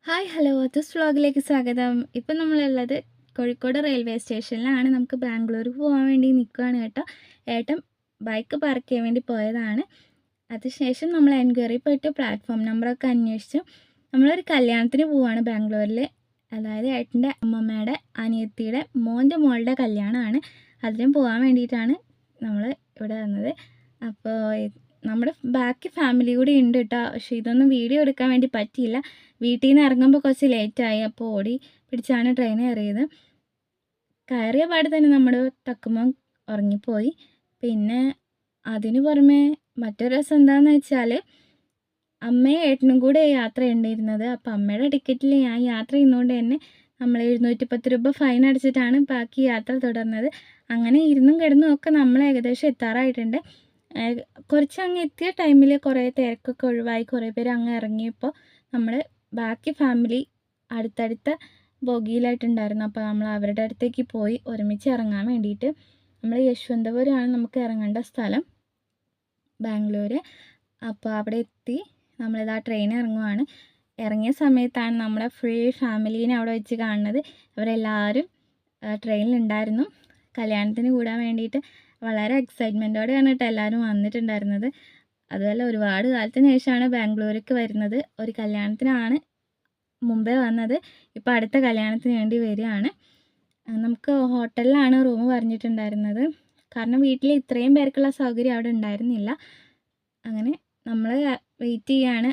Hi hello this വ്ളോഗിലേക്ക് സ്വാഗതം. ഇപ്പം നമ്മളുള്ളത് കോഴിക്കോട് റെയിൽവേ സ്റ്റേഷനിലാണ്. നമുക്ക് ബാംഗ്ലൂർ പോകാൻ വേണ്ടി നിൽക്കുകയാണ് കേട്ടോ. ഏട്ടൻ ബൈക്ക് പാർക്ക് ചെയ്യാൻ വേണ്ടി പോയതാണ്. അതിനുശേഷം നമ്മൾ എൻക്വയറി പോയിട്ട് പ്ലാറ്റ്ഫോം നമ്പറൊക്കെ അന്വേഷിച്ചു. നമ്മളൊരു കല്യാണത്തിന് പോവുകയാണ് ബാംഗ്ലൂരിൽ. അതായത് ഏട്ടൻ്റെ അമ്മമ്മയുടെ അനിയത്തിയുടെ മോളുടെ കല്യാണമാണ്. അതിനും പോകാൻ വേണ്ടിയിട്ടാണ് നമ്മൾ ഇവിടെ വന്നത്. അപ്പോൾ നമ്മുടെ ബാക്കി ഫാമിലി കൂടി ഉണ്ട് കേട്ടോ. പക്ഷേ ഇതൊന്നും വീഡിയോ എടുക്കാൻ വേണ്ടി പറ്റിയില്ല. വീട്ടിൽ നിന്ന് ഇറങ്ങുമ്പോൾ കുറച്ച് ലേറ്റായി. അപ്പോൾ ഓടി പിടിച്ചാണ് ട്രെയിൻ കയറിയ പാട് തന്നെ നമ്മൾ തക്കുമ്പം ഉറങ്ങിപ്പോയി. പിന്നെ അതിന് പുറമെ മറ്റൊരു രസം എന്താണെന്ന് വെച്ചാൽ അമ്മയും ഏട്ടനും കൂടെ യാത്ര ഉണ്ടായിരുന്നത്. അപ്പോൾ അമ്മയുടെ ടിക്കറ്റിൽ ഞാൻ യാത്ര ചെയ്യുന്നതുകൊണ്ട് തന്നെ നമ്മൾ 710 രൂപ ഫൈൻ അടിച്ചിട്ടാണ് ബാക്കി യാത്ര തുടർന്നത്. അങ്ങനെ ഇരുന്നും കിടന്നും ഒക്കെ നമ്മൾ ഏകദേശം എത്താറായിട്ടുണ്ട്. കുറച്ച് അങ്ങ് എത്തിയ ടൈമിൽ കുറേ തിരക്കൊക്കെ ഒഴിവായി കുറേ പേര് അങ്ങ് ഇറങ്ങിയപ്പോൾ നമ്മൾ ബാക്കി ഫാമിലി അടുത്തടുത്ത ബോഗിയിലായിട്ടുണ്ടായിരുന്നു. അപ്പോൾ നമ്മൾ അവരുടെ അടുത്തേക്ക് പോയി ഒരുമിച്ച് ഇറങ്ങാൻ വേണ്ടിയിട്ട്. നമ്മൾ യശ്വന്തപുരമാണ് നമുക്ക് ഇറങ്ങേണ്ട സ്ഥലം, ബാംഗ്ലൂർ. അപ്പോൾ അവിടെ എത്തി നമ്മളിതാ ട്രെയിൻ ഇറങ്ങുവാണ്. ഇറങ്ങിയ സമയത്താണ് നമ്മളെ ഫുൾ ഫാമിലീനെ അവിടെ വെച്ച് കാണുന്നത്. അവരെല്ലാവരും ട്രെയിനിലുണ്ടായിരുന്നു കല്യാണത്തിന് കൂടാൻ വേണ്ടിയിട്ട്. വളരെ എക്സൈറ്റ്മെൻറ്റോടെയാണ് കേട്ടോ എല്ലാവരും വന്നിട്ടുണ്ടായിരുന്നത്. അതുപോലെ ഒരുപാട് കാലത്തിന് ശേഷമാണ് ബാംഗ്ലൂർക്ക് വരുന്നത്. ഒരു കല്യാണത്തിനാണ് മുമ്പേ വന്നത്, ഇപ്പോൾ അടുത്ത കല്യാണത്തിന് വേണ്ടി വരികയാണ്. നമുക്ക് ഹോട്ടലിലാണ് റൂം പറഞ്ഞിട്ടുണ്ടായിരുന്നത്. കാരണം വീട്ടിൽ ഇത്രയും പേർക്കുള്ള സൗകര്യം അവിടെ ഉണ്ടായിരുന്നില്ല. അങ്ങനെ നമ്മൾ വെയിറ്റ് ചെയ്യാണ്.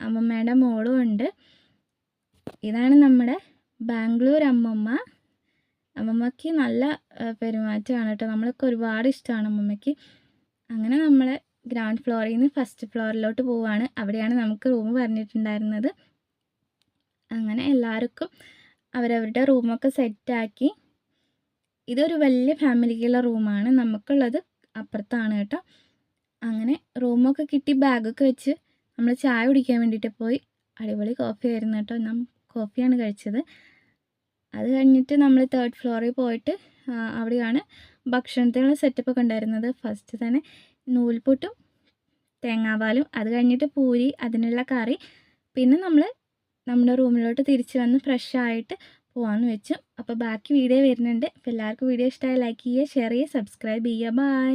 അമ്മമ്മയുടെ മോളും ഉണ്ട്. ഇതാണ് നമ്മുടെ ബാംഗ്ലൂർ അമ്മമ്മ. അമ്മമ്മയ്ക്ക് നല്ല പെരുമാറ്റമാണ് കേട്ടോ. നമ്മളൊക്കെ ഒരുപാട് ഇഷ്ടമാണ് അമ്മമ്മയ്ക്ക്. അങ്ങനെ നമ്മൾ ഗ്രൗണ്ട് ഫ്ലോറിൽ നിന്ന് ഫസ്റ്റ് ഫ്ലോറിലോട്ട് പോവുകയാണ്. അവിടെയാണ് നമുക്ക് റൂം പറഞ്ഞിട്ടുണ്ടായിരുന്നത്. അങ്ങനെ എല്ലാവർക്കും അവരവരുടെ റൂമൊക്കെ സെറ്റാക്കി. ഇതൊരു വലിയ ഫാമിലിക്കുള്ള റൂമാണ്. നമുക്കുള്ളത് അപ്പുറത്താണ് കേട്ടോ. അങ്ങനെ റൂമൊക്കെ കിട്ടി ബാഗൊക്കെ വെച്ച് നമ്മൾ ചായ കുടിക്കാൻ വേണ്ടിയിട്ട് പോയി. അടിപൊളി കോഫി ആയിരുന്നു കേട്ടോ. കോഫിയാണ് കഴിച്ചത്. അത് കഴിഞ്ഞിട്ട് നമ്മൾ 3rd ഫ്ലോറിൽ പോയിട്ട് അവിടെയാണ് ഭക്ഷണത്തിനുള്ള സെറ്റപ്പൊക്കെ ഉണ്ടായിരുന്നത്. ഫസ്റ്റ് തന്നെ നൂൽപുട്ടും തേങ്ങാപ്പാലും, അത് കഴിഞ്ഞിട്ട് പൂരി, അതിനുള്ള കറി. പിന്നെ നമ്മൾ നമ്മുടെ റൂമിലോട്ട് തിരിച്ച് വന്ന് ഫ്രഷ് ആയിട്ട് പോകാമെന്ന് വെച്ചു. അപ്പോൾ ബാക്കി വീഡിയോ വരുന്നുണ്ട്. അപ്പോൾ എല്ലാവർക്കും വീഡിയോ ഇഷ്ടമായി ലൈക്ക് ചെയ്യുക, ഷെയർ ചെയ്യുക, സബ്സ്ക്രൈബ് ചെയ്യുക. ബൈ.